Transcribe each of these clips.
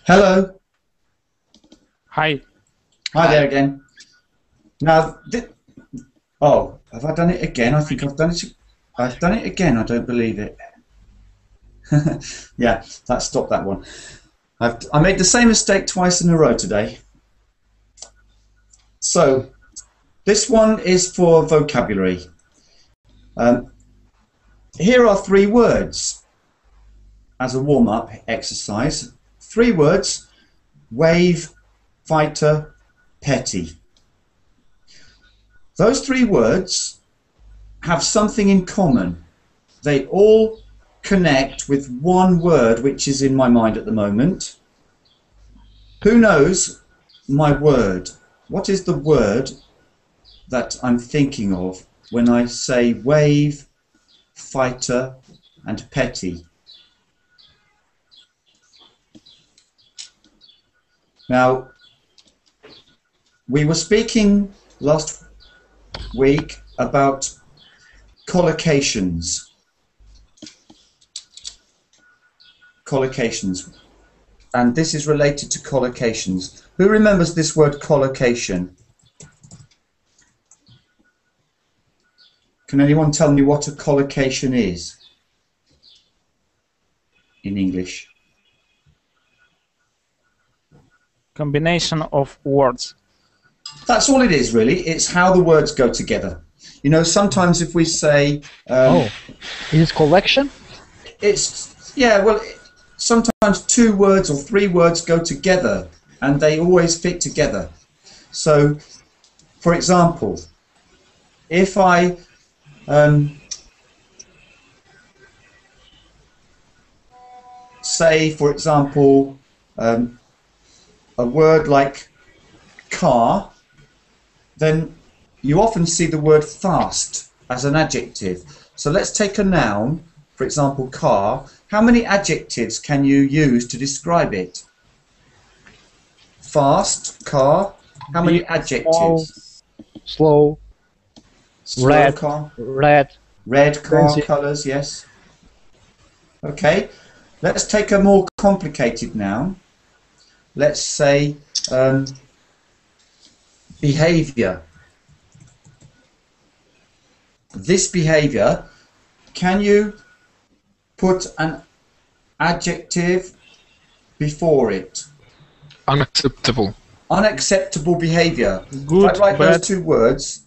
Hello. Hi. Hi there again. Now, oh, have I done it again? I think I've done it. I've done it again. I don't believe it. Yeah, that stopped that one. I made the same mistake twice in a row today. So, this one is for vocabulary. Here are 3 words as a warm-up exercise. 3 words: wave, fighter, petty. Those 3 words have something in common. They all connect with one word which is in my mind at the moment. Who knows my word? What is the word that I'm thinking of when I say wave, fighter and petty? Now, we were speaking last week about collocations. Collocations. And this is related to collocations. Who remembers this word collocation? Can anyone tell me what a collocation is in English? Combination of words. That's all it is, really. It's how the words go together. You know, sometimes if we say... is it collection? It's, yeah, well, sometimes 2 words or 3 words go together and they always fit together. So, for example, if I say, for example, a word like car, then you often see the word fast as an adjective. So let's take a noun, for example, car. How many adjectives can you use to describe it? Fast, car. How many adjectives? Slow. Red. Car. Red. Red car, colours, yes. Okay, let's take a more complicated noun. Let's say behaviour. This behaviour, can you put an adjective before it? Unacceptable. Unacceptable behaviour. Good, if I write bad. those 2 words,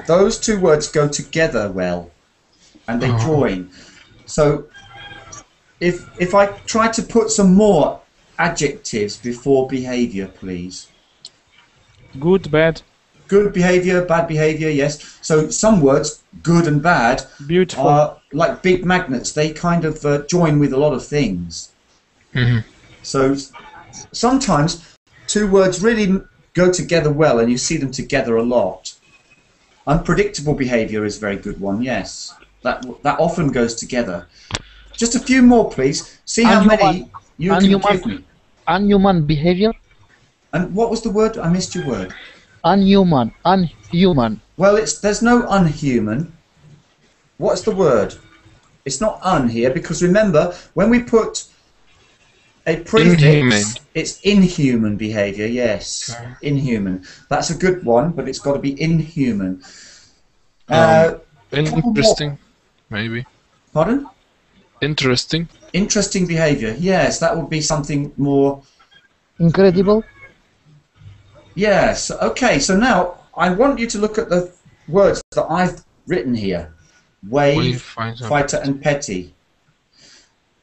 those 2 words go together well, and they join. So if I try to put some more adjectives before behaviour, please. Good, bad. Good behaviour, bad behaviour, yes. So some words, good and bad, Beautiful. are like big magnets. They kind of join with a lot of things. Mm-hmm. So sometimes 2 words really go together well and you see them together a lot. Unpredictable behaviour is a very good one, yes. That often goes together. Just a few more, please. See how many you can give me. Unhuman behavior. And what was the word? I missed your word. Unhuman. Unhuman. Well, there's no unhuman. What's the word? It's not un here, because remember, when we put a prefix, Inhuman. it's inhuman behaviour, yes. Inhuman. That's a good one, but it's got to be inhuman. Interesting, maybe. Pardon? Interesting. Interesting behaviour, yes, that would be something more... Incredible. Yes, okay, so now I want you to look at the words that I've written here. Wave, fighter and petty.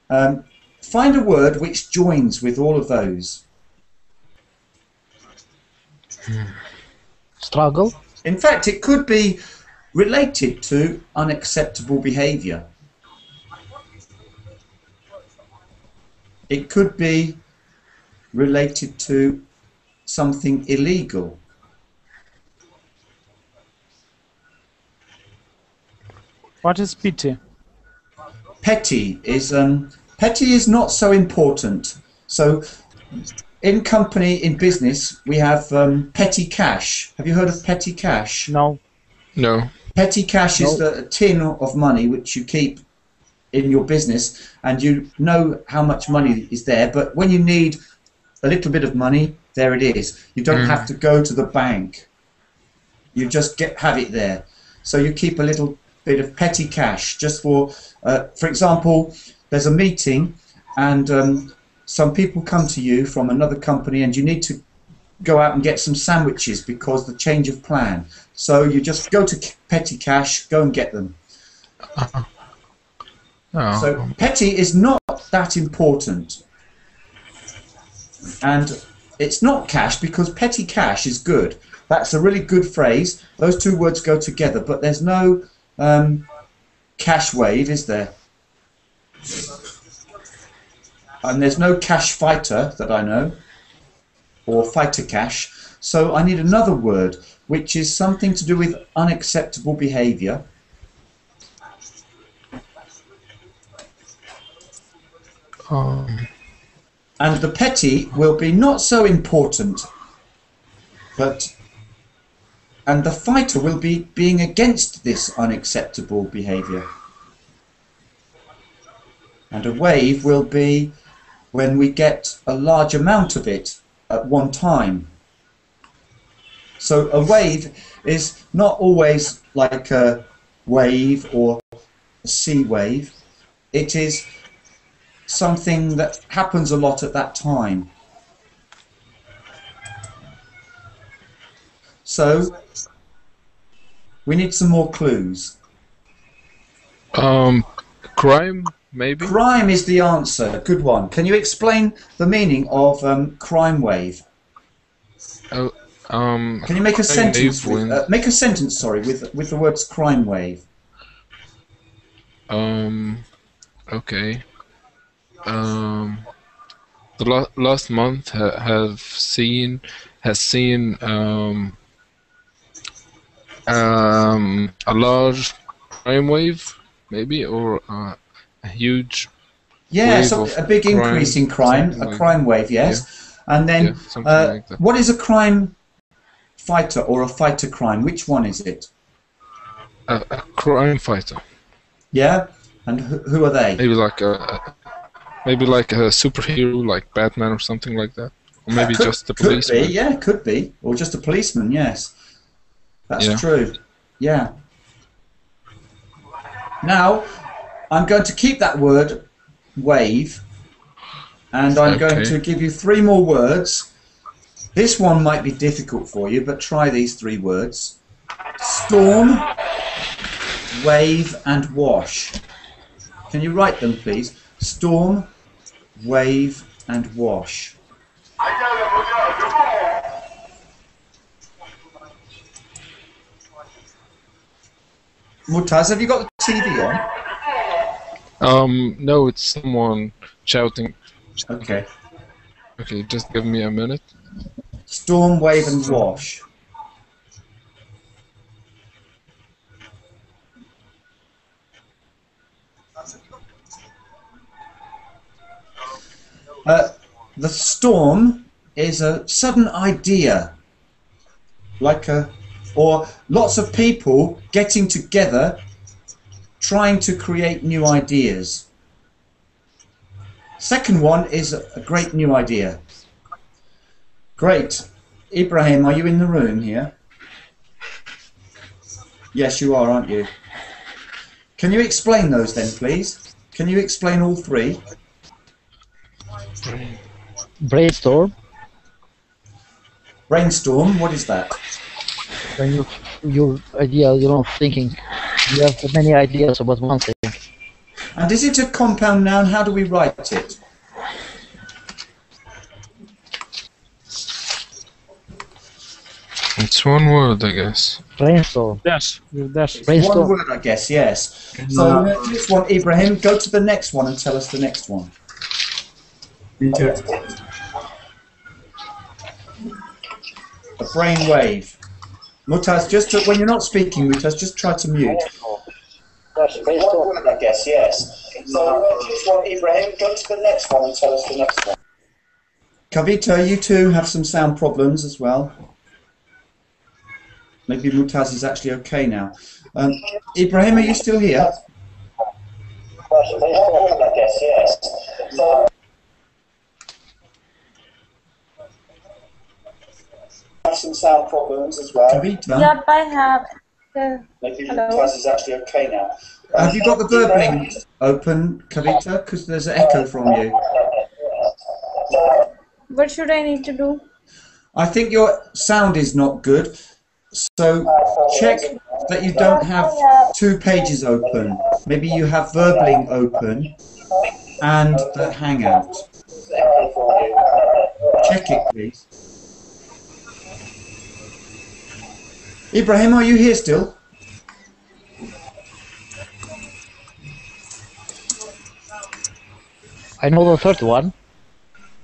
Find a word which joins with all of those. Struggle. In fact, it could be related to unacceptable behaviour. It could be related to something illegal. What is pity? Petty is not so important. So in company, in business, we have petty cash. Have you heard of petty cash? No. No. Petty cash is the tin of money which you keep in your business, and you know how much money is there, but when you need a little bit of money, there it is. You don't have to go to the bank. You just have it there. So you keep a little bit of petty cash just for example, there's a meeting and some people come to you from another company and you need to go out and get some sandwiches because the change of plan. So you just go to petty cash, go and get them. Oh. So petty is not that important. And it's not cash because petty cash is good. That's a really good phrase. Those two words go together, but there's no cash wave, is there? And there's no cash fighter that I know, or fighter cash. So I need another word, which is something to do with unacceptable behavior. And the petty will be not so important, and the fighter will be being against this unacceptable behavior. And a wave will be when we get a large amount of it at one time. So a wave is not always like a wave or a sea wave. It is something that happens a lot at that time. So we need some more clues. Crime, maybe? Crime is the answer. Good one. Can you explain the meaning of crime wave? Can you make a sentence? Make a sentence, sorry, with the words crime wave. Okay. The last month has seen a large crime wave, maybe, or a huge so a big increase in crime, a crime wave, yes. Yeah. And then, like that. What is a crime fighter or a fighter crime? Which one is it? A crime fighter. Yeah, and who are they? Maybe like a superhero, like Batman or something like that. Or maybe just a policeman. Could be, yeah, could be. Or just a policeman, yes. That's true. Yeah. Now, I'm going to keep that word, wave, and I'm going to give you 3 more words. This one might be difficult for you, but try these 3 words. Storm, wave, and wash. Can you write them, please? Storm, wave, and wash. Mutaz, have you got the TV on? No, it's someone shouting. Okay. Okay, just give me a minute. Storm, wave, and wash. The storm is a sudden idea, or lots of people getting together, trying to create new ideas. Second one is a great new idea. Great. Ibrahim, are you in the room here? Yes, you are, aren't you? Can you explain those then, please? Can you explain all 3? Brainstorm. Brainstorm, what is that? When your idea, thinking, you have many ideas about one thing. And is it a compound noun? How do we write it? It's one word, I guess. Brainstorm. Dash. With dash. Brainstorm. One word, I guess, yes. So this one, Ibrahim, go to the next one and tell us the next one. A brain wave. Mutaz, when you're not speaking, Mutaz, just try to mute. Brainstorm. One word, I guess, yes. So, just want Ibrahim, go to the next one and tell us the next one. Kavita, you two have some sound problems as well. Maybe Mutaz is actually okay now. Ibrahim, are you still here? I guess, yes. So, have some sound problems as well. Kavita? Yep, I have. Maybe Hello? Mutaz is actually okay now. Have you got the verbling open, Kavita? Because there's an echo from you. What should I need to do? I think your sound is not good, so check that you don't have 2 pages open. Maybe you have verbling open and the Hangout. Check it, please. Ibrahim, are you here still? I know the third one.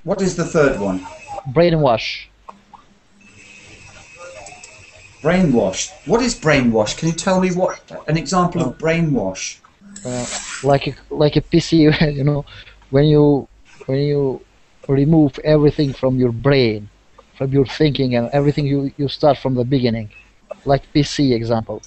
What is the third one? Brainwash. Brainwash. What is brainwash? Can you tell me what an example of brainwash? Like a PC, you know, when you remove everything from your brain, from your thinking, and everything you start from the beginning, like PC example.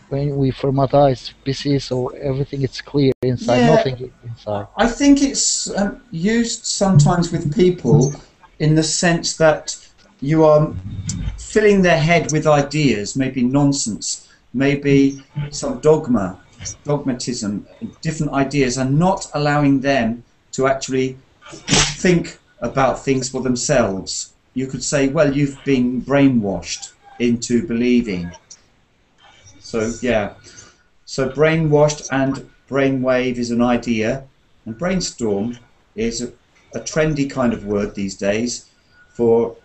When we formatize PC, so everything is clear inside, nothing inside. I think it's used sometimes with people in the sense that you are filling their head with ideas, maybe nonsense, maybe some dogmatism, different ideas, and not allowing them to actually think about things for themselves. You could say, well, you've been brainwashed into believing. So, yeah. So brainwashed and brainwave is an idea, and brainstorm is a trendy kind of word these days for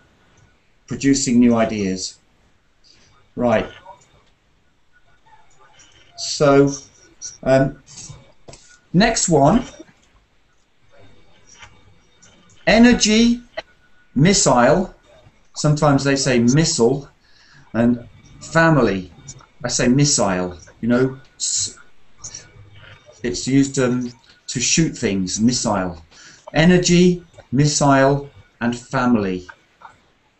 producing new ideas. Right. So, next one. Energy, missile. Sometimes they say missile, and family. I say missile. You know, it's used to shoot things. Missile. Energy, missile, and family.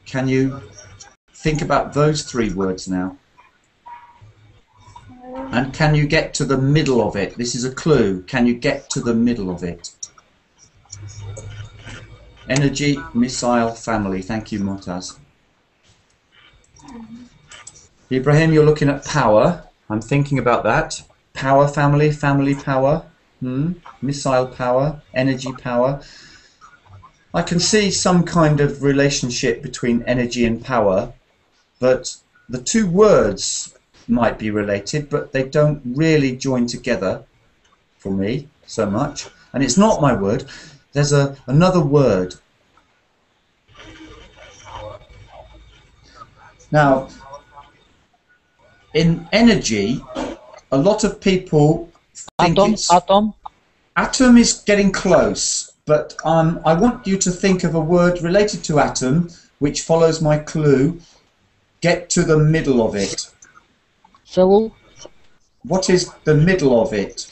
Can you think about those 3 words now? And can you get to the middle of it? This is a clue. Can you get to the middle of it? Energy, missile, family. Thank you, Motaz. Ibrahim, you're looking at power. I'm thinking about that. Power, family, family power. Missile power, energy power. I can see some kind of relationship between energy and power, but the 2 words might be related, but they don't really join together for me so much. And it's not my word. There's another word. Now, in energy, a lot of people think atom is getting close, but I want you to think of a word related to atom, which follows my clue. Get to the middle of it. Cell. What is the middle of it?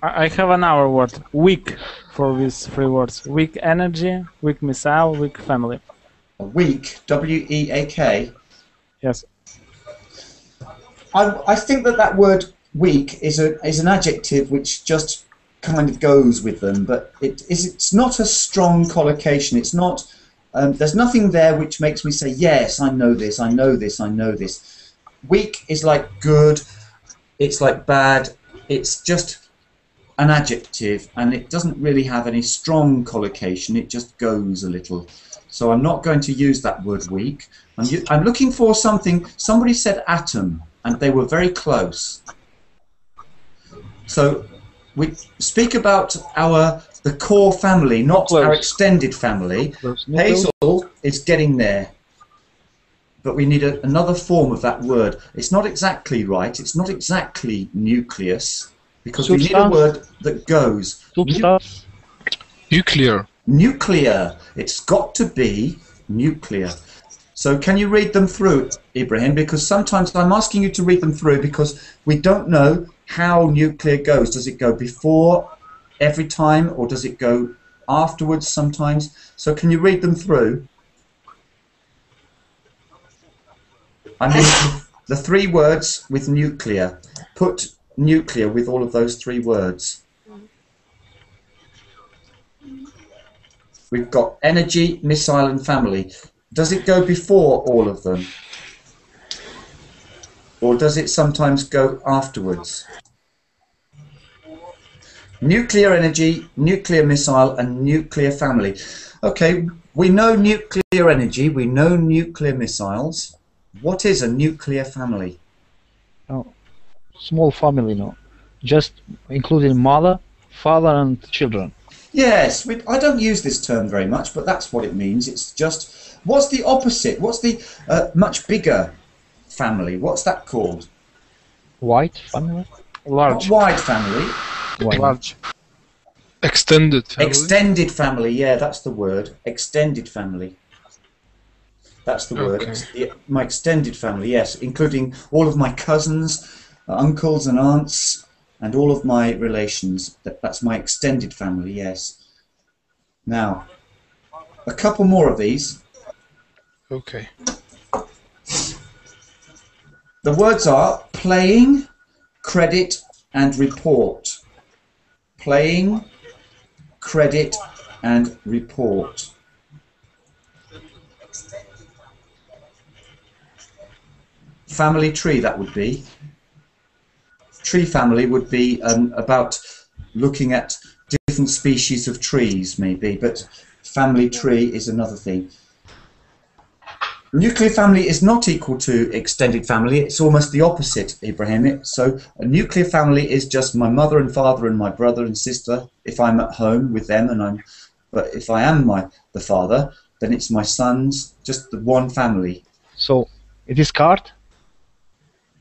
I have another word. Weak for these 3 words. Weak energy, weak missile, weak family. Weak, W-E-A-K. Yes. I think that word weak is an adjective which just kind of goes with them, but it's not a strong collocation. It's not. There's nothing there which makes me say, yes, I know this, I know this, I know this. Weak is like good. It's like bad. It's just an adjective, and it doesn't really have any strong collocation. It just goes a little. So I'm not going to use that word weak. I'm looking for something. Somebody said atom, and they were very close. So we speak about the core family, not our extended family. Hazel is getting there, but we need another form of that word. It's not exactly right. It's not exactly nucleus, because we need a word that goes. Nuclear. Nuclear. It's got to be nuclear. So can you read them through, Ibrahim? Because sometimes I'm asking you to read them through because we don't know how nuclear goes. Does it go before every time, or does it go afterwards sometimes? So can you read them through? I mean, the 3 words with nuclear. Put nuclear with all of those 3 words. We've got energy, missile, and family. Does it go before all of them? Or does it sometimes go afterwards? Nuclear energy, nuclear missile, and nuclear family. Okay, we know nuclear energy, we know nuclear missiles. What is a nuclear family? Oh, small family, no. Just including mother, father, and children. Yes, I don't use this term very much, but that's what it means. It's just, what's the opposite? What's the much bigger family? What's that called? White family? Large. Not wide family. White. Large. Extended family. Extended family, yeah, that's the word. Extended family. That's the word. Okay. My extended family, yes, including all of my cousins, uncles and aunts, and all of my relations. That's my extended family, yes. Now, a couple more of these. Okay. The words are playing, credit, and report. Playing, credit, and report. Family tree, that would be. Tree family would be about looking at different species of trees, maybe, but family tree is another thing. Nuclear family is not equal to extended family. It's almost the opposite, Ibrahim. So a nuclear family is just my mother and father and my brother and sister if I'm at home with them, but if I am the father, then it's my sons, just the one family. So it is card?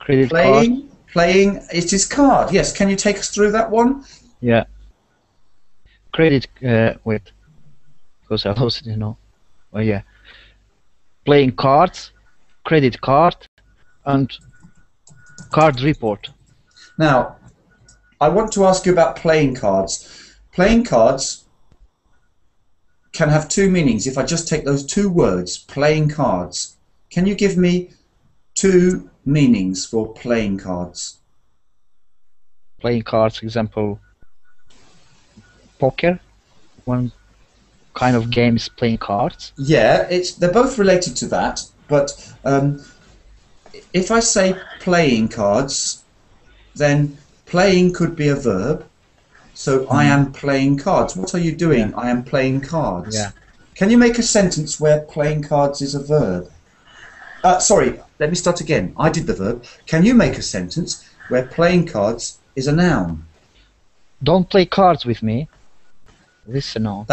Credit card? Playing, it is card. Yes, can you take us through that one? Yeah. Credit, wait. Because I lost it, you know. Oh yeah. Playing cards, credit card, and card report. Now, I want to ask you about playing cards. Playing cards can have 2 meanings. If I just take those 2 words, playing cards, can you give me 2 meanings for playing cards? Playing cards, example, poker. One kind of game is playing cards. Yeah, they're both related to that, but if I say playing cards, then playing could be a verb. So I am playing cards. What are you doing? Yeah. I am playing cards. Yeah. Can you make a sentence where playing cards is a verb? Sorry, let me start again. I did the verb. Can you make a sentence where playing cards is a noun? Don't play cards with me. Listen on.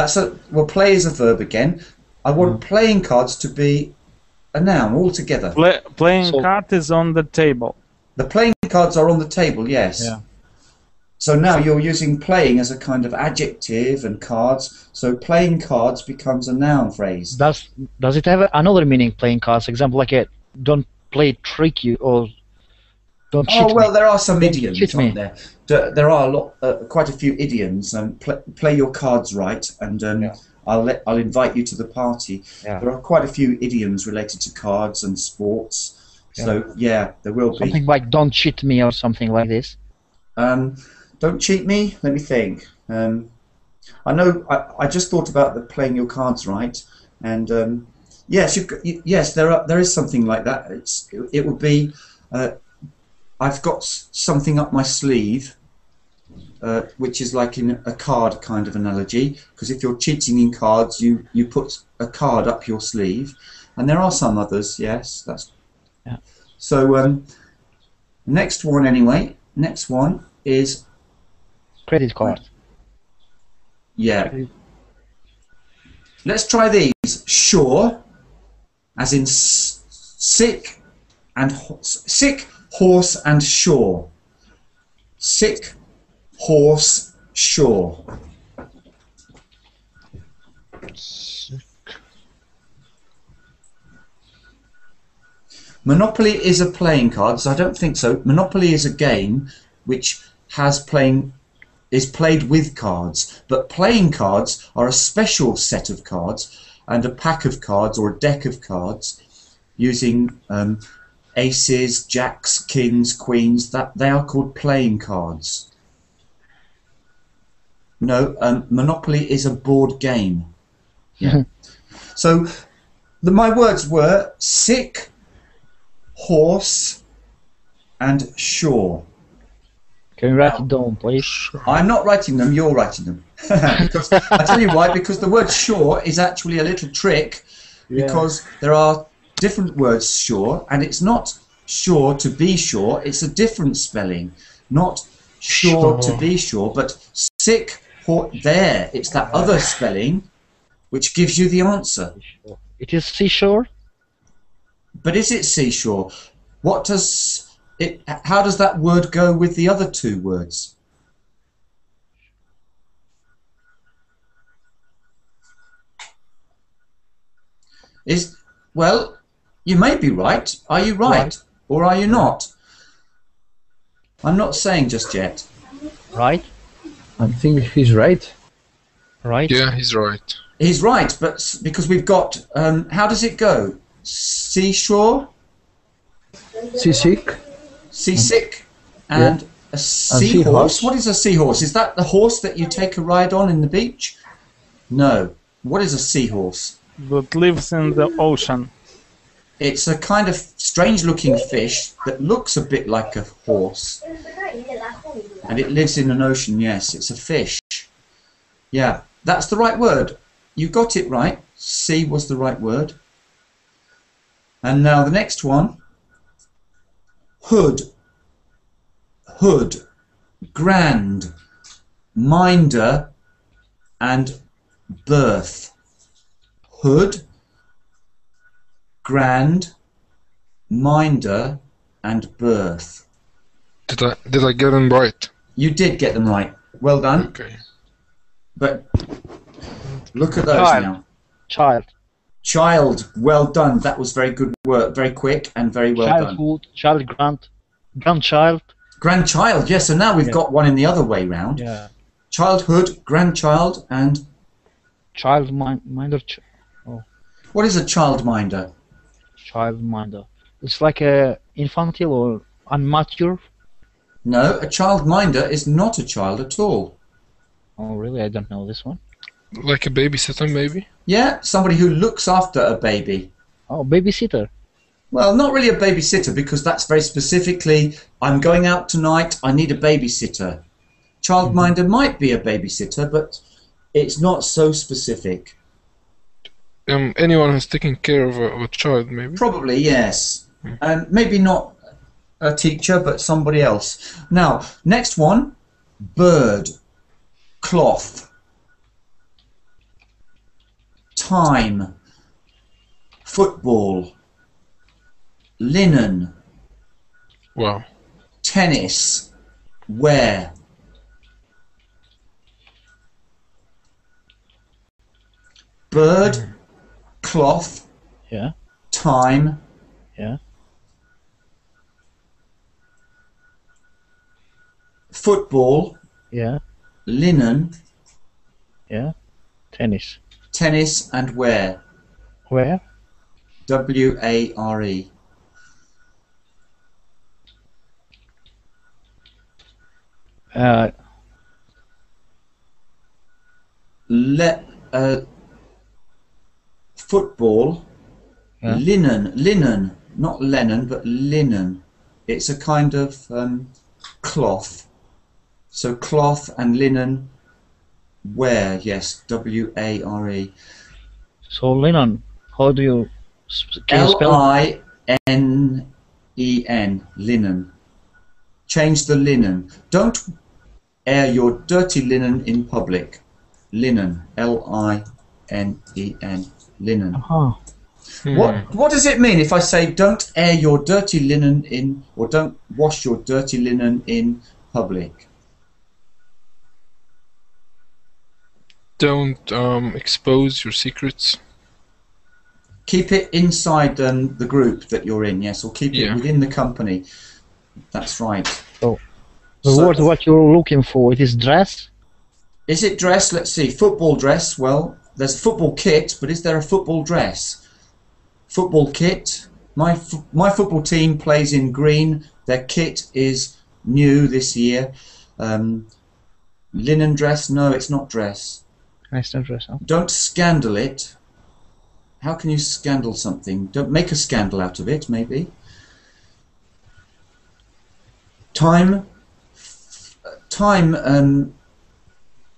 Well, play is a verb again. I want playing cards to be a noun altogether. Playing card is on the table. The playing cards are on the table, yes. Yeah. So now you're using playing as a kind of adjective and cards. So playing cards becomes a noun phrase. Does it have another meaning? Playing cards, example like don't play trick you or don't cheat me. Oh well, there are some Don't idioms, cheat me. aren't there? There are quite a few idioms. Play your cards right, and I'll invite you to the party. Yeah. There are quite a few idioms related to cards and sports. So yeah, there will be. Something like don't cheat me or something like this. Don't cheat me. Let me think. I know. I just thought about the playing your cards right, and yes, yes, there is something like that. It would be. I've got something up my sleeve, which is like in a card kind of analogy. Because if you're cheating in cards, you put a card up your sleeve, and there are some others. Yes, that's. Yeah. So next one anyway. Next one is. Credit card. Yeah. Let's try these. Sure, as in sick, horse, and shore. Sick, horse, shore. Monopoly is a playing cards. I don't think so. Monopoly is a game which is played with cards, but playing cards are a special set of cards and a pack of cards or a deck of cards using aces, jacks, kings, queens. That they are called playing cards. No, Monopoly is a board game. Yeah. So my words were sick, horse, and shore. Can you write it down, please? I'm not writing them, you're writing them. Because, I tell you why, because the word shore is actually a little trick, because there are different words shore, and it's not sure to be sure, it's a different spelling. Not sure to be sure, but sick, there, it's that other spelling which gives you the answer. It is seashore? But is it seashore? What does it? How does that word go with the other two words? Well, you may be right. Are you right, or are you not? I'm not saying just yet. Right? I think he's right. Right? Yeah, he's right. He's right, but because we've got how does it go? Seashore, Seasick. seasick, and a seahorse. seahorse. What is a seahorse? Is that the horse that you take a ride on in the beach? No. What is a seahorse? That lives in the ocean. It's a kind of strange-looking fish that looks a bit like a horse, and it lives in an ocean. Yes, it's a fish. Yeah, that's the right word. You got it right. C was the right word. And now the next one. Hood. Hood. Grand. Minder. And birth. Hood. Grand. Minder. And birth. Did I get them right? You did get them right. Well done. Okay. But look at those Child. now. Child. Child, well done. That was very good work, very quick and very well done. Childhood, child, grandchild. Grandchild, yes. So now we've got one in the other way round. Yeah. Childhood, grandchild, and Childminder. what is a childminder? Childminder. It's like a infantile or immature. No, a childminder is not a child at all. Oh, really? I don't know this one. Like a babysitter, maybe? Yeah, somebody who looks after a baby. Oh, babysitter. Well, not really a babysitter because that's very specifically, I'm going out tonight, I need a babysitter. Childminder might be a babysitter, but it's not so specific. Anyone who's taking care of a child, maybe? Probably, yes. And maybe not a teacher, but somebody else. Now, next one, bird, cloth, time, football, linen, Wow. tennis, wear. Bird, cloth, Yeah. time, Yeah. football, Yeah. linen, Yeah. Tennis. tennis, and wear. Where? W-A-R-E. Uh, Football, Yeah. linen, not Lennon, but linen. It's a kind of cloth. So cloth and linen, wear, yes, W-A-R-E. so linen. How do you can you spell? L-I-N-E-N, linen. Change the linen. Don't air your dirty linen in public. Linen, L-I-N-E-N, linen. Oh, What does it mean if I say don't air your dirty linen in, or don't wash your dirty linen in public? Don't expose your secrets. Keep it inside the group that you're in, yes, or keep it within the company. That's right. So, the word what you're looking for, it is dress? Is it dress? Let's see. Football dress. Well, there's a football kit, but is there a football dress? Football kit. My football team plays in green. Their kit is new this year. Linen dress? No, it's not dress. It's not dress, huh? Don't scandal it. How can you scandal something? Don't make a scandal out of it, maybe. Time.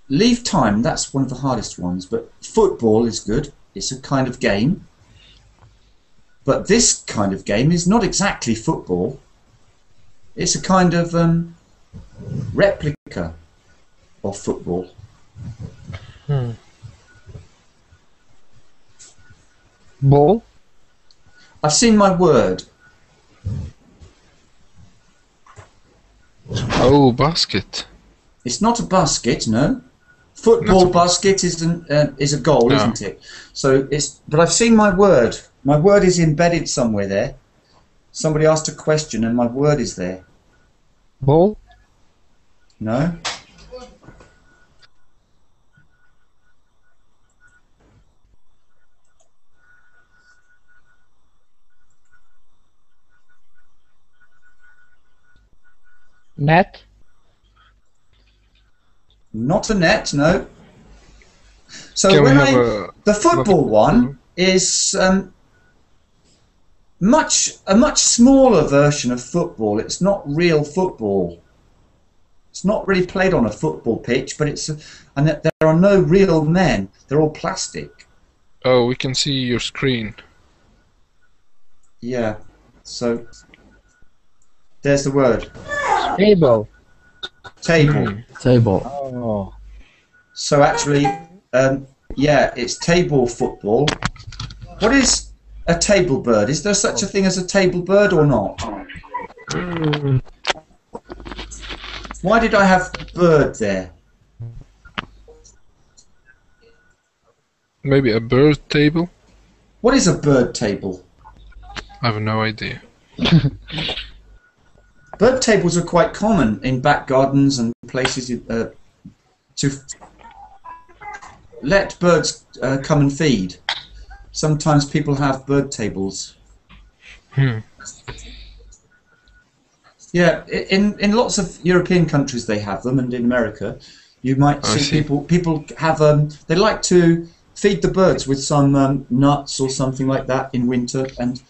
Leave time, that's one of the hardest ones, but football is good. It's a kind of game. But this kind of game is not exactly football. It's a kind of replica of football. Ball? I've seen my word. Oh, basket. It's not a basket, no. Football basket is a goal, isn't it? So it's. But I've seen my word. My word is embedded somewhere there. Somebody asked a question, and my word is there. Ball? No. Net? Not a net, no. So Can when we have the football one is a much smaller version of football. It's not real football. It's not really played on a football pitch, but and there are no real men. They're all plastic. Oh, we can see your screen. Yeah. So there's the word. Table. Table. Table. Oh. So actually, yeah, it's table football. What is a table bird? Is there such a thing as a table bird or not? Why did I have bird there? Maybe a bird table? What is a bird table? I have no idea. Bird tables are quite common in back gardens and places to let birds come and feed. Sometimes people have bird tables. Yeah, in lots of European countries they have them, and in America, you might see people have they like to feed the birds with some nuts or something like that in winter, and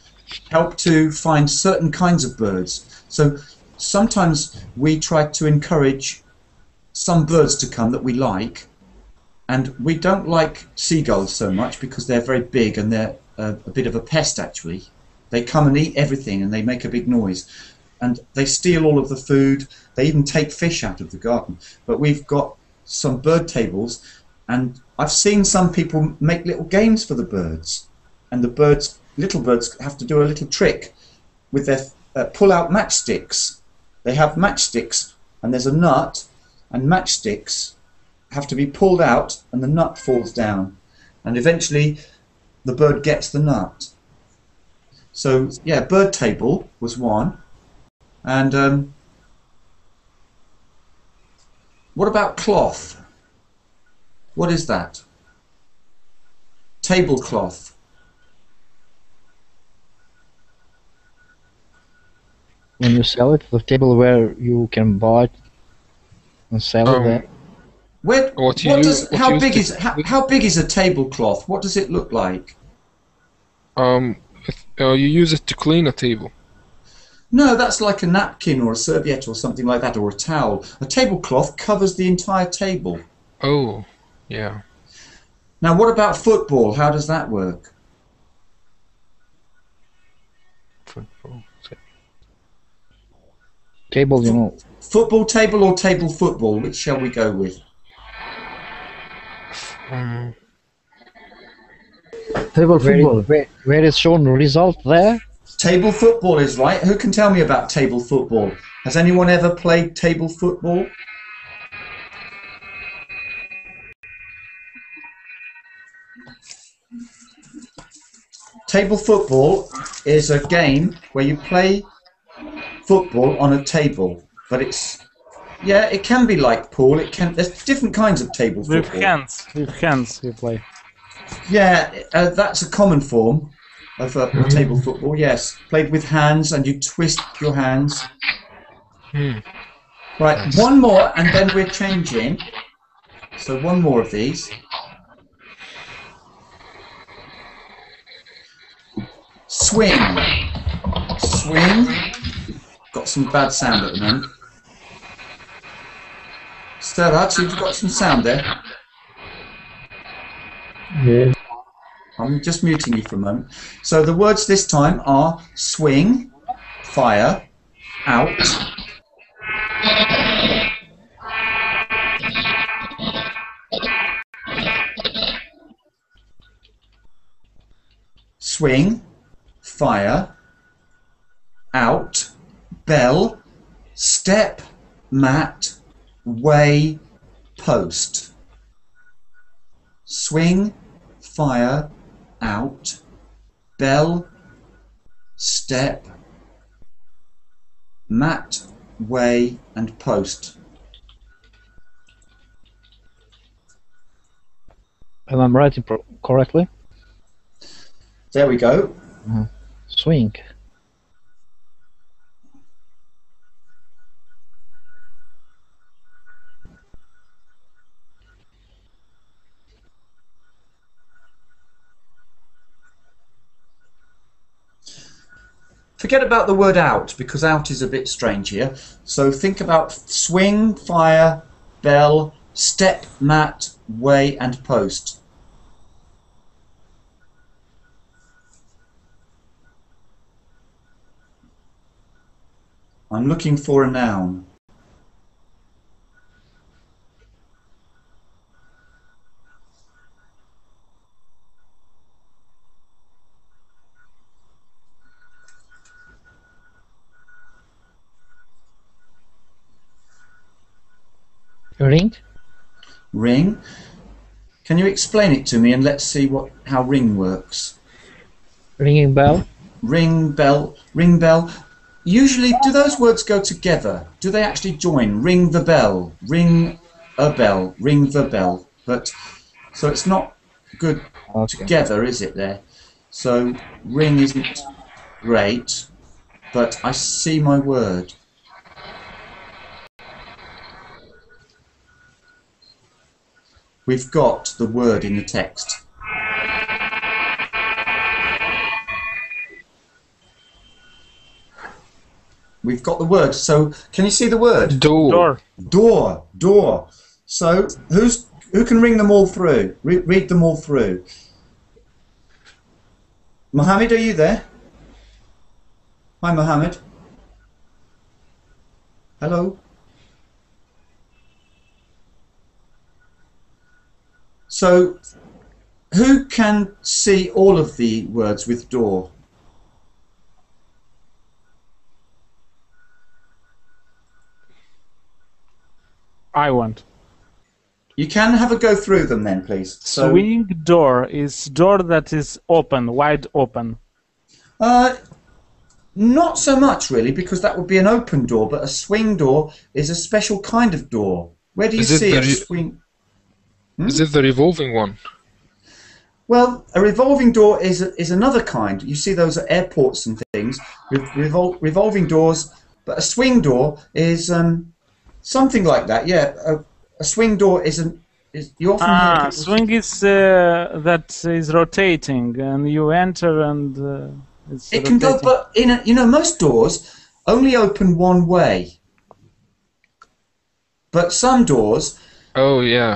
help to find certain kinds of birds. So sometimes we try to encourage some birds to come that we like, and we don't like seagulls so much because they're very big and they're a bit of a pest actually. They come and eat everything and they make a big noise. And they steal all of the food. They even take fish out of the garden. But we've got some bird tables, and I've seen some people make little games for the birds. And the birds, little birds, have to do a little trick with their pull-out matchsticks. They have matchsticks, and there's a nut, and matchsticks have to be pulled out, and the nut falls down. And eventually, the bird gets the nut. So, yeah, bird table was one. And what about cloth? What is that? Tablecloth. When you sell it, the table where you can buy it and sell it there. How big is a tablecloth? What does it look like? You use it to clean a table. No, that's like a napkin or a serviette or something like that, or a towel. A tablecloth covers the entire table. Oh, yeah. Now, what about football? How does that work? Football. Table, you know. Football table or table football? Which shall we go with? Table football. Where is shown result there? Table football is right. Who can tell me about table football? Has anyone ever played table football? Table football is a game where you play football on a table, but it can be like pool. There's different kinds of table football. With hands you play. Yeah, that's a common form of table football. Yes, played with hands, and you twist your hands. Right, Nice. one more, and then we're changing. So one more of these. Swing. Swing. Got some bad sound at the moment. Sterhard, you've got some sound there. Yeah. I'm just muting you for a moment. So the words this time are swing, fire, out. Swing, fire, out, bell, step, mat, way, post. Swing, fire, out, bell, step, mat, way, and post. And I'm writing correctly. There we go. Swing. Forget about the word out, because out is a bit strange here. So think about swing, fire, bell, step, mat, way, and post. I'm looking for a noun. Ring. Ring. Can you explain it to me, and let's see how ring works? Ringing bell. Ring, bell, ring, bell. Usually, do those words go together? Do they actually join? Ring the bell, ring a bell, ring the bell. But so it's not good together, is it? There. So ring isn't great, but I see my word. We've got the word in the text. We've got the word. So can you see the word? Door. Door. Door. So who can ring them all through? Read them all through. Mohammed, are you there? Hi, Mohammed. Hello. So who can see all of the words with door? I want. You can have a go through them then, please. So, Swing door is door that is open, wide open. not so much really, because that would be an open door, but a swing door is a special kind of door. Where do you see a swing? Is it the revolving one? Well, a revolving door is another kind. You see those at airports and things with revolving doors, but a swing door is something like that. Yeah, a swing door is you often hear people swing is that is rotating, and you enter and it's it can go, but most doors only open one way, but some doors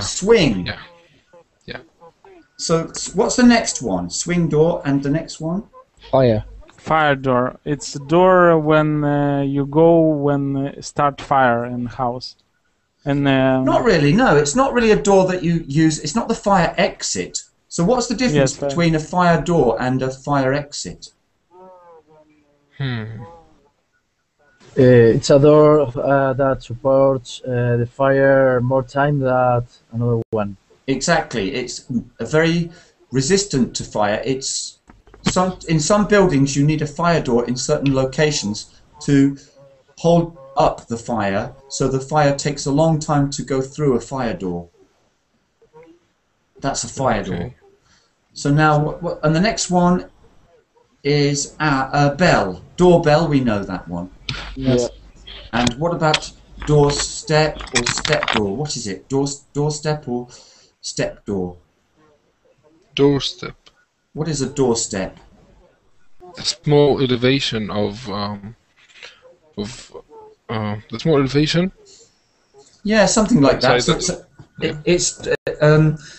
swing. Yeah. Yeah. So what's the next one? Swing door, and the next one? Fire. Fire door. It's a door when you go when start fire in house. And not really. No, it's not really a door that you use. It's not the fire exit. So what's the difference between a fire door and a fire exit? It's a door that supports the fire more time than another one. Exactly. It's very resistant to fire. in some buildings you need a fire door in certain locations to hold up the fire, so the fire takes a long time to go through a fire door. That's a fire door. So now, and the next one is a bell. Doorbell, we know that one. Yes. And what about doorstep or step door? What is it? Doorstep or step door? Doorstep. What is a doorstep? A small elevation of the small elevation. Yeah, something like that. Outside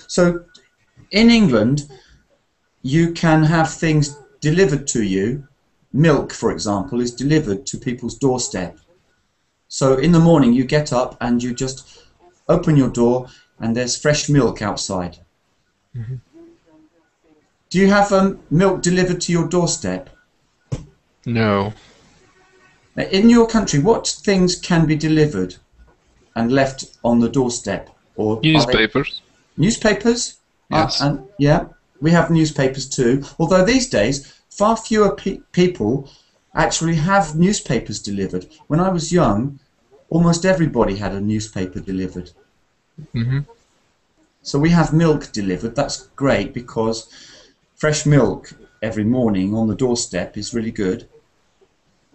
So in England, you can have things delivered to you. Milk, for example, is delivered to people's doorstep. So in the morning, you get up and you just open your door, and there's fresh milk outside. Mm-hmm. Do you have milk delivered to your doorstep? No. In your country, what things can be delivered and left on the doorstep? Or Newspapers. Newspapers? Yes. And yeah, we have newspapers too. Although these days, far fewer people actually have newspapers delivered. When I was young, almost everybody had a newspaper delivered. Mm-hmm. So we have milk delivered. That's great because fresh milk every morning on the doorstep is really good.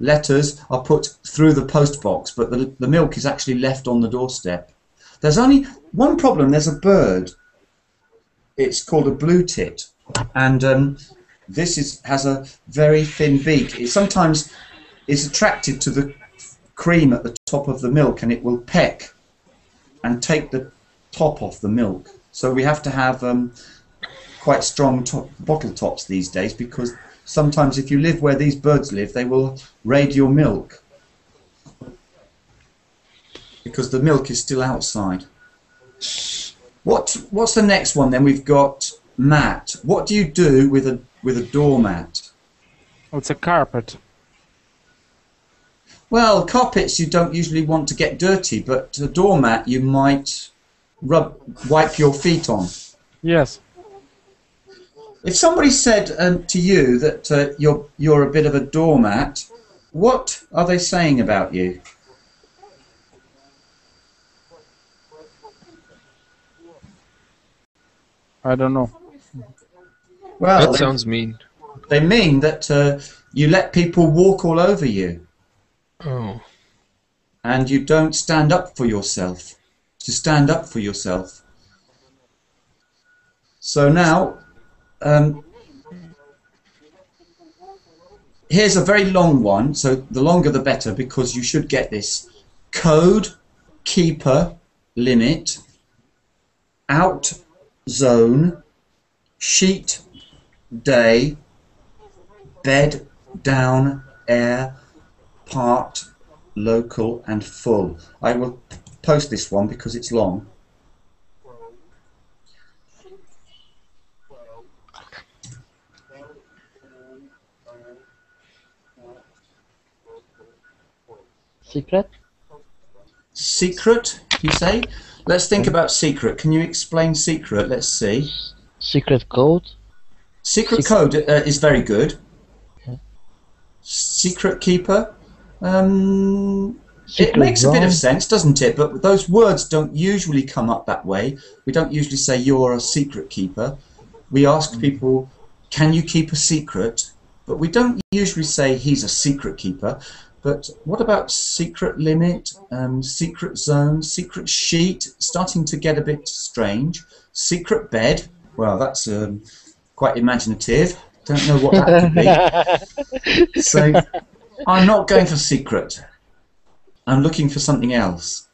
Letters are put through the post box, but the milk is actually left on the doorstep. There's only one problem. There's a bird. It's called a blue tit, and this has a very thin beak. It sometimes is attracted to the cream at the top of the milk, and it will peck and take the top off the milk. So we have to have quite strong bottle tops these days, because sometimes if you live where these birds live, they will raid your milk because the milk is still outside. What's the next one then? We've got mat. What do you do with a doormat? It's a carpet. Well, carpets you don't usually want to get dirty, but a doormat you might wipe your feet on. Yes. If somebody said to you that you're a bit of a doormat, what are they saying about you? I don't know. Well, That sounds mean. they mean that you let people walk all over you, Oh. and you don't stand up for yourself. To stand up for yourself. So now, here's a very long one, so the longer the better, because you should get this. Code, keeper, limit, out, zone, sheet, day, bed, down, air, part, local, and full. I will post this one because it's long. Secret? Secret, you say? Let's think about secret. Can you explain secret? Let's see. Secret code? Secret code is very good. Secret keeper. It makes a bit of sense, doesn't it? But those words don't usually come up that way. We don't usually say you're a secret keeper. We ask people, can you keep a secret? But we don't usually say he's a secret keeper. But what about secret limit, secret zone, secret sheet? Starting to get a bit strange. Secret bed. Well, that's quite imaginative. Don't know what that could be. So I'm not going for secret. I'm looking for something else.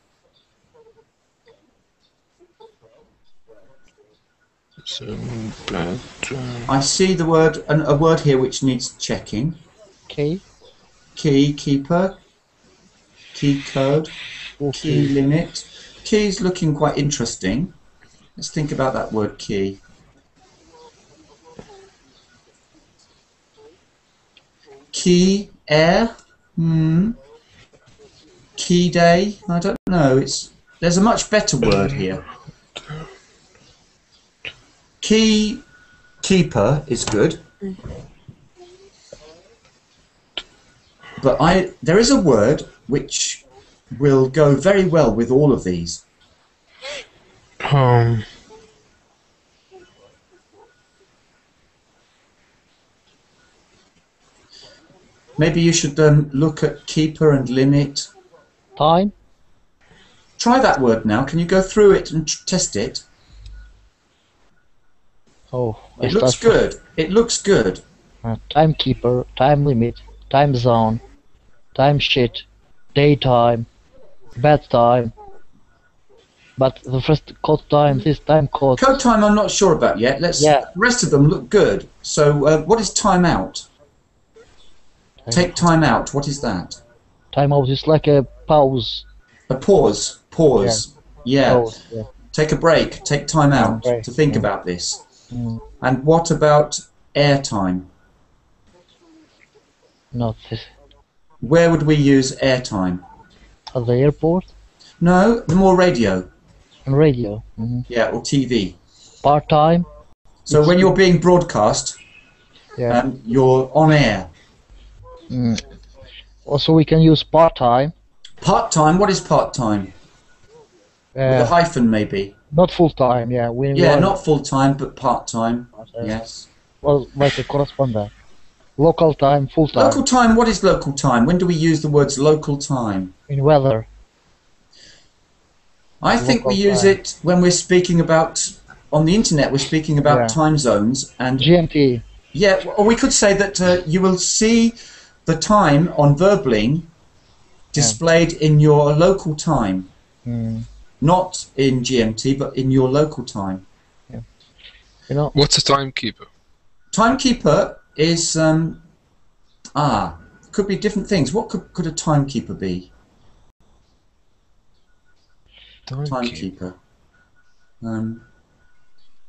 So bad. I see the word, a word here which needs checking. Okay. Key, keeper, key code, key limit. Key's looking quite interesting. Let's think about that word key. Key, air, key day, I don't know. There's a much better word here. Key, keeper is good. But there is a word which will go very well with all of these. Maybe you should look at keeper and limit. Time. Try that word now. Can you go through it and test it? Oh, It looks good. It looks good. Timekeeper, time limit, time zone, time sheet, daytime, bedtime. But the first code time, this time code. Code time I'm not sure about yet. The rest of them look good. So what is time out? Take time out. What is that? Time out is like a pause. A pause. Pause. Yeah. Pause, yeah. Take a break. Take time out to think about this. And what about airtime? Not this. Where would we use airtime? At the airport? No, the more radio. On radio. Yeah, or TV. Part-time? So when you're being broadcast, you're on air. Also, we can use part-time. Part-time? What is part-time? With a hyphen, maybe. Not full-time, yeah. Not full-time, but part-time. Yes. Well, like a correspondent. Local time, full-time. Local time, what is local time? When do we use the words local time? In weather. I think we use it when we're speaking about, on the internet, we're speaking about time zones. And GMT. Yeah, or we could say that you will see the time on Verbling displayed in your local time. Not in GMT, but in your local time. Yeah. You know. What's a timekeeper? Timekeeper is could be different things. What could a timekeeper be? Timekeeper.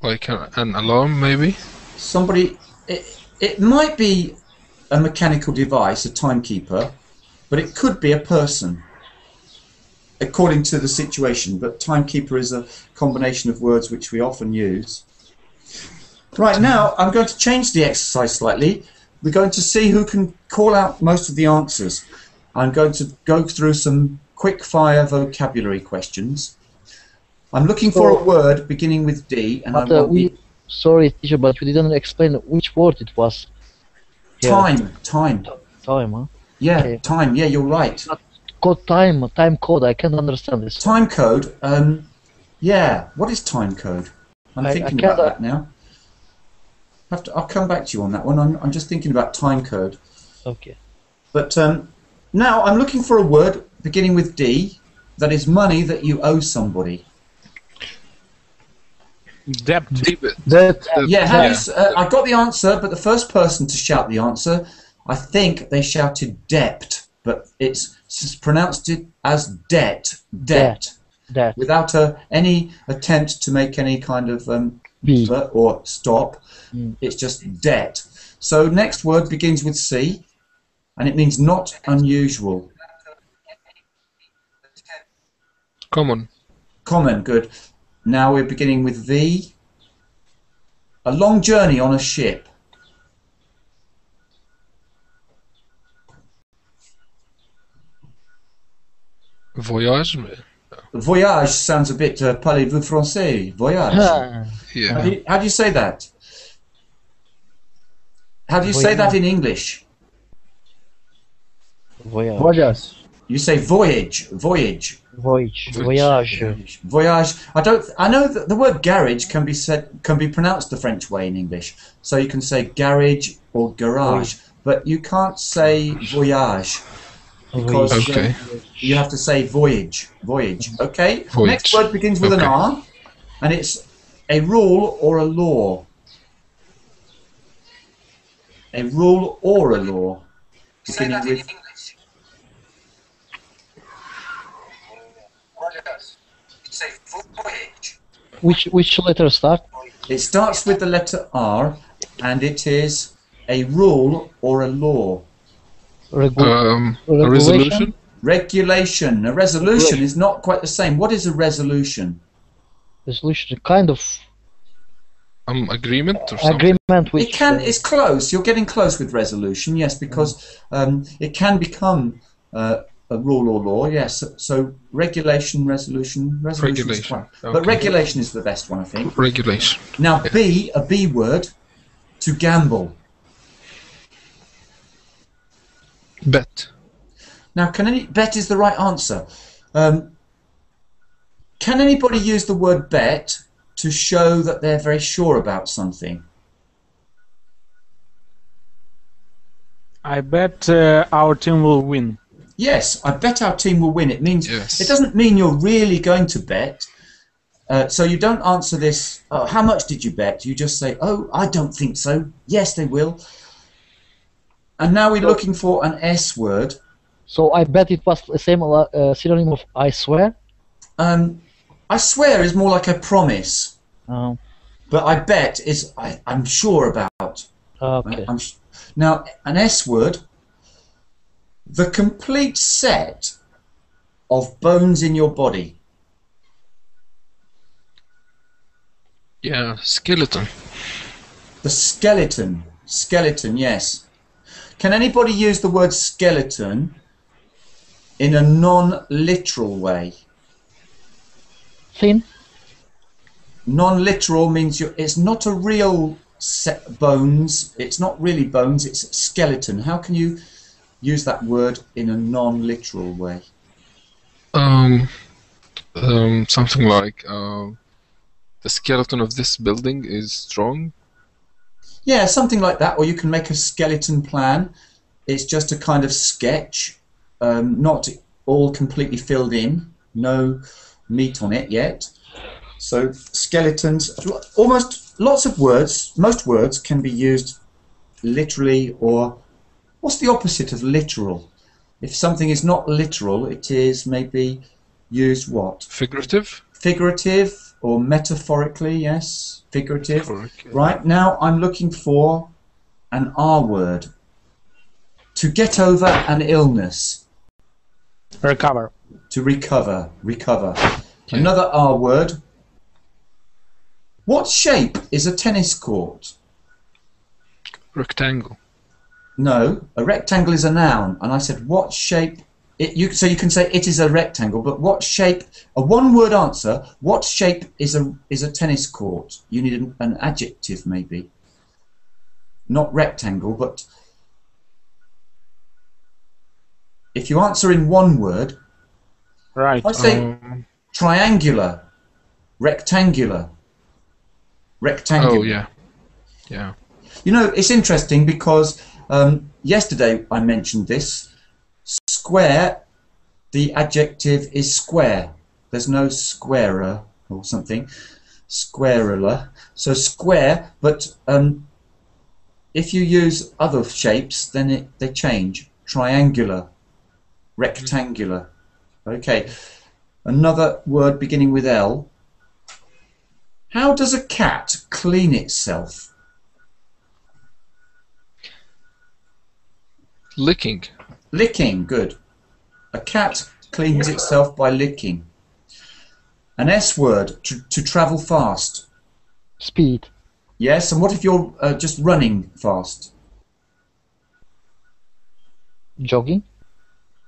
Like an alarm, maybe? Somebody. It might be a mechanical device, a timekeeper, but it could be a person, according to the situation. But timekeeper is a combination of words which we often use. Right, now I'm going to change the exercise slightly. We're going to see who can call out most of the answers. I'm going to go through some quick-fire vocabulary questions. I'm looking for a word beginning with D, and sorry, teacher, but we didn't explain which word it was. Time. Time, huh? Yeah, Okay. time. Yeah, you're right. Code time code. I can't understand this. Time code. Yeah. What is time code? I'm thinking about that now. I'll come back to you on that one. I'm just thinking about time code. Okay. But now I'm looking for a word beginning with D that is money that you owe somebody. Debt. Yeah. I got the answer, but the first person to shout the answer, I think they shouted debt, but it's pronounced it as debt. Debt. Without any attempt to make any kind of or stop. It's just debt. So next word begins with C, and it means not unusual. Common. Common, good. Now we're beginning with V. A long journey on a ship. Voyage? Voyage sounds a bit parlez-vous français? Voyage. Yeah. How do you say that? How do you say that in English? Voyage. You say voyage. Voyage. Voyage. Voyage. I know that the word garage can be pronounced the French way in English. So you can say garage or garage, but you can't say voyage because you have to say voyage. Voyage. Okay. Voyage. Next word begins with an R, and it's a rule or a law. A rule or a law. Beginning with. Which letter start? It starts with the letter R, and it is a rule or a law. A resolution? Regulation. A resolution is not quite the same. What is a resolution? Resolution, kind of. Agreement or something? Agreement with. It's close. You're getting close with resolution, yes, because it can become a rule or law, yes. So regulation, resolution is Regulation. fine. Okay. But regulation is the best one, I think. Regulation. Now, a B word, to gamble. Bet. Now, bet is the right answer. Can anybody use the word bet to show that they're very sure about something? I bet our team will win. Yes, I bet our team will win. It means Yes. it doesn't mean you're really going to bet. So you don't answer this, oh, how much did you bet? You just say, oh, I don't think so. Yes, they will. And now we're looking for an S word. So I bet it was the same synonym of I swear. I swear is more like a promise. Oh, But I bet is I'm sure about. okay. Now, an S word, the complete set of bones in your body. Yeah, skeleton. The skeleton. Skeleton, yes. Can anybody use the word skeleton in a non-literal way? Thin. Non-literal means it's not a real set bones. It's not really bones. It's skeleton. How can you use that word in a non-literal way? Something like the skeleton of this building is strong. Yeah, something like that. Or you can make a skeleton plan. It's just a kind of sketch, not all completely filled in. No meat on it yet. So skeletons, almost lots of words, most words can be used literally, or what's the opposite of literal? If something is not literal, it is maybe used what? Figurative. Figurative or metaphorically, yes, figurative. Metaphoric. Right, now I'm looking for an R word. To get over an illness. Recover. To recover, Yeah. Another R word. What shape is a tennis court? Rectangle. No, a rectangle is a noun, and I said what shape. So you can say it is a rectangle, but what shape? A one-word answer. What shape is a tennis court? You need an adjective, maybe. Not rectangle, but if you answer in one word, Right. I say triangular, rectangular. Rectangular. Oh yeah. Yeah. You know, it's interesting because yesterday I mentioned this. Square, the adjective is square. There's no squarer or something. Squareler. So square, but if you use other shapes, then they change. Triangular, rectangular. Okay. Another word beginning with L. How does a cat clean itself? Licking. Licking, good. A cat cleans itself by licking. An S word, to travel fast. Speed. Yes, and what if you're just running fast? Jogging.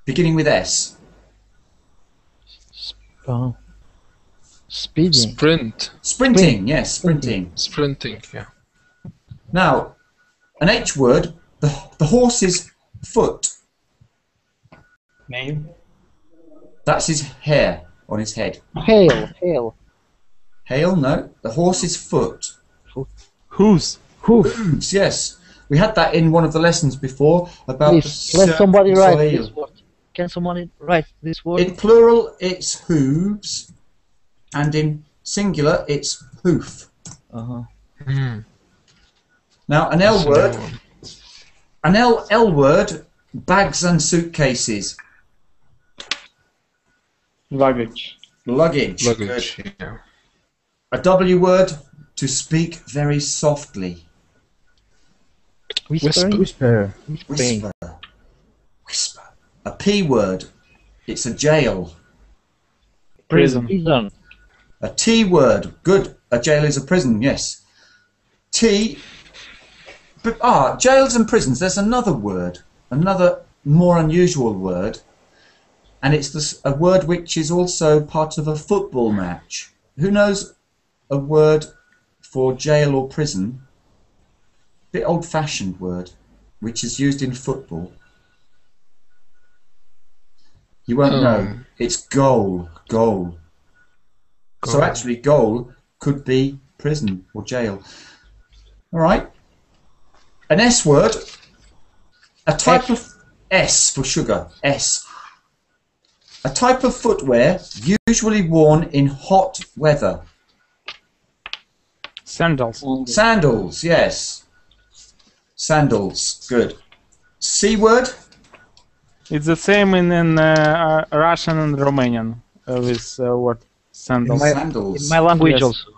Beginning with S. Speeding. Sprint. Sprinting, yes, sprinting. Sprinting. Yeah. Now, an H word, the horse's foot. Name. That's his hair on his head. Hail. Hail. Hail, no. The horse's foot. Whose? Hooves, yes. We had that in one of the lessons before about Please, let somebody the write soil. this word. Can somebody write this word? In plural, it's hooves, and in singular, it's hoof. Uh-huh. Mm. Now, an L word, an L word, bags and suitcases. Luggage. Luggage. Luggage. Good. Yeah. A W word, to speak very softly. Whispering. Whisper. Whispering. Whisper. Whisper. A P word, it's a jail. Prison. Prison. A T word, good. A jail is a prison, yes. T. But jails and prisons. There's another word, another more unusual word, and it's a word which is also part of a football match. Who knows a word for jail or prison? Bit old-fashioned word, which is used in football. You won't know. It's goal. Goal. So actually, goal could be prison or jail. All right. An S word. A type of S for sugar. S. A type of footwear usually worn in hot weather. Sandals. Sandals. Yes. Sandals. Good. C word. It's the same in Russian and Romanian with word sandals. Sandals. In my language Yes. also.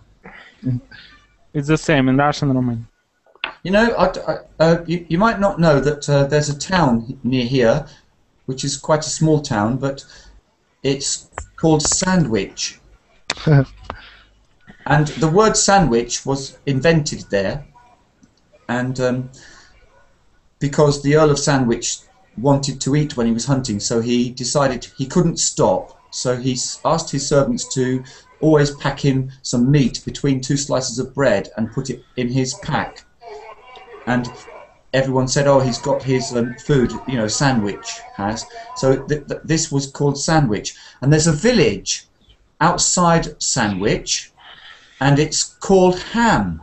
It's the same in Russian and Romanian. You know, you might not know that there's a town near here, which is quite a small town, but it's called Sandwich. And the word sandwich was invented there, and because the Earl of Sandwich wanted to eat when he was hunting, so he decided he couldn't stop, so he asked his servants to always pack him some meat between two slices of bread and put it in his pack. And everyone said, oh, he's got his food, you know, Sandwich has. So this was called Sandwich. And there's a village outside Sandwich, and it's called Ham.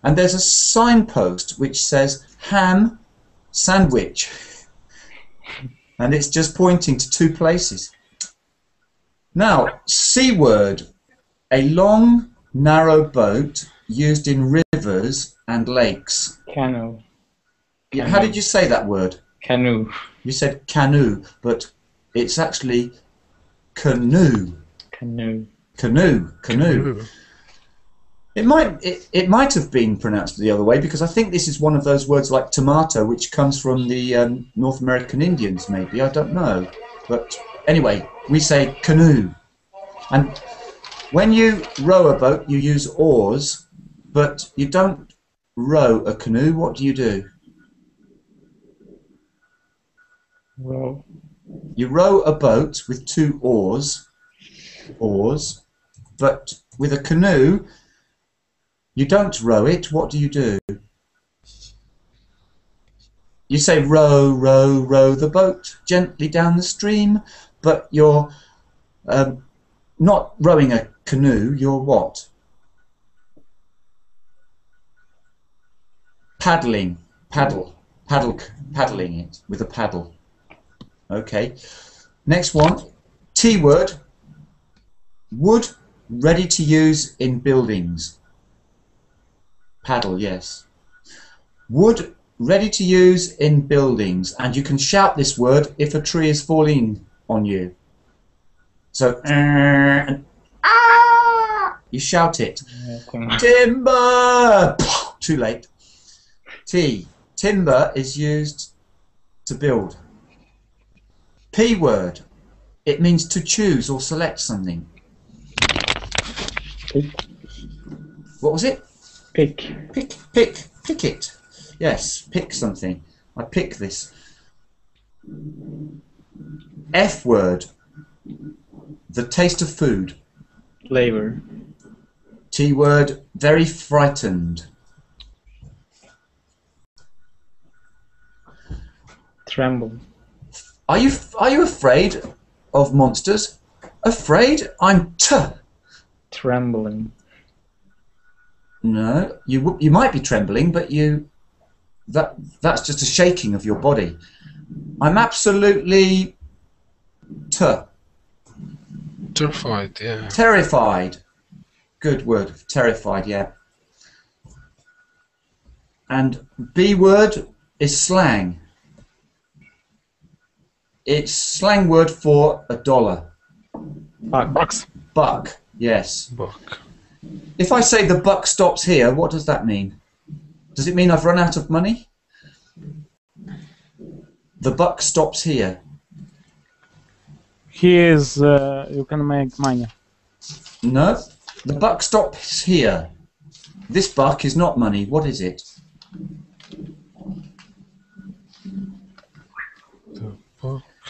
And there's a signpost which says Ham Sandwich. And it's just pointing to two places. Now, C word, a long, narrow boat used in rivers and lakes. Canoe. Yeah, how did you say that word? Canoe. You said canoe, but it's actually canoe. Canoe. Canoe. Canoe. It might have been pronounced the other way, because I think this is one of those words like tomato, which comes from the North American Indians, maybe. I don't know. But anyway, we say canoe. And when you row a boat, you use oars, but you don't row a canoe. What do you do? Row. You row a boat with two oars, but with a canoe, you don't row it. What do you do? You say row, row, row the boat gently down the stream, but you're not rowing a canoe, you're what? Paddling. Paddling it with a paddle. Okay. Next one. T word. Wood ready to use in buildings. Paddle, yes. Wood ready to use in buildings. And you can shout this word if a tree is falling on you. So, you shout it. Timber! Too late. T. Timber is used to build. P word. It means to choose or select something. Pick. What was it? Pick. Pick it. Yes, pick something. I pick this. F word. The taste of food. Flavor. T word. Very frightened. Tremble. Are you afraid of monsters? Afraid? I'm Trembling. No, you might be trembling, but that's just a shaking of your body. I'm absolutely Terrified, yeah. terrified. Good word, terrified, yeah. And B word is slang. It's slang word for $1. Bucks. Buck, yes. Buck. If I say the buck stops here, what does that mean? Does it mean I've run out of money? The buck stops here. Here is you can make money. No, the buck stops here. This buck is not money. What is it?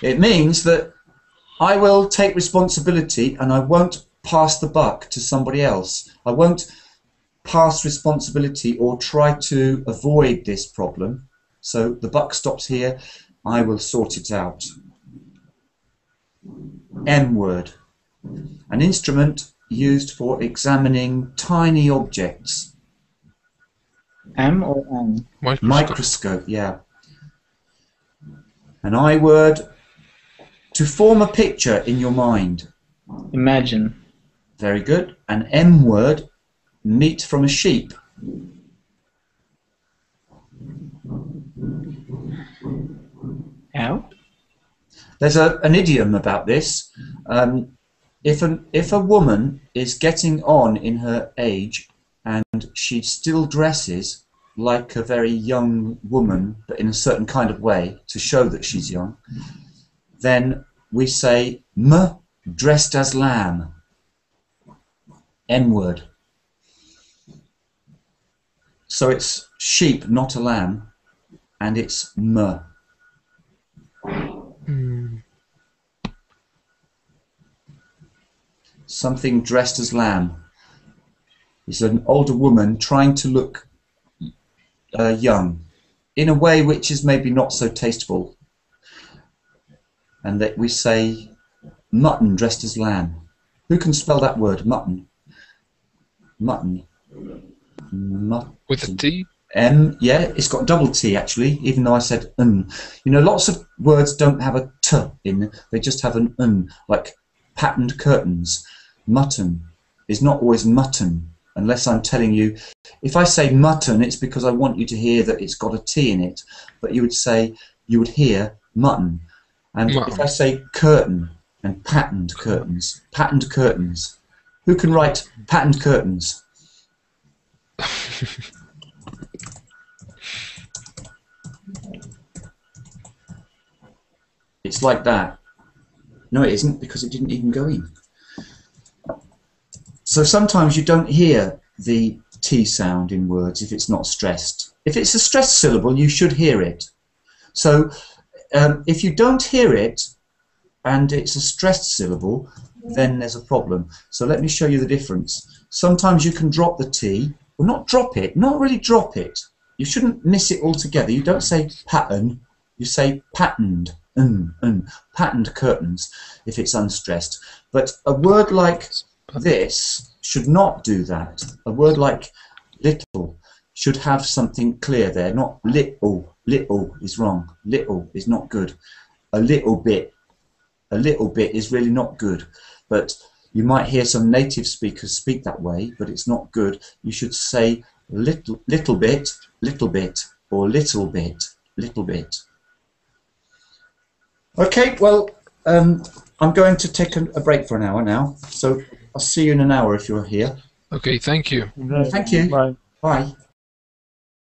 It means that I will take responsibility and I won't pass the buck to somebody else. I won't pass responsibility or try to avoid this problem. So the buck stops here. I will sort it out. M word. An instrument used for examining tiny objects. M or N? Microscope, yeah. An I word. To form a picture in your mind. Imagine. Very good. An M word, meat from a sheep. How? There's an idiom about this. If a woman is getting on in her age and she still dresses like a very young woman, but in a certain kind of way to show that she's young, then we say dressed as lamb. M word. So it's sheep, not a lamb, and it's m. Something dressed as lamb is an older woman trying to look young in a way which is maybe not so tasteful. And that we say mutton dressed as lamb. Who can spell that word, mutton? Mutton. With a T? Yeah, it's got double T actually, even though I said n. You know, lots of words don't have a t in, they just have an n, like patterned curtains. Mutton is not always mutton, unless I'm telling you, if I say mutton, it's because I want you to hear that it's got a T in it, but you would hear mutton. And if I say curtain and patterned curtains, who can write patterned curtains? It's like that. No, it isn't, because it didn't even go in. So sometimes you don't hear the T sound in words if it's not stressed. If it's a stressed syllable, you should hear it. So if you don't hear it and it's a stressed syllable, then there's a problem. So let me show you the difference. Sometimes you can drop the T, well, not drop it, not really drop it. You shouldn't miss it altogether. You don't say pattern, you say patterned. Patterned curtains if it's unstressed. But a word like this should not do that. A word like little should have something clear there, not little. Little is wrong. Little is not good. A little bit is really not good. But you might hear some native speakers speak that way, but it's not good. You should say little bit, or little bit. Okay, well, I'm going to take a break for an hour now, so I'll see you in an hour if you're here. Okay, thank you. Thank you. Bye. Bye.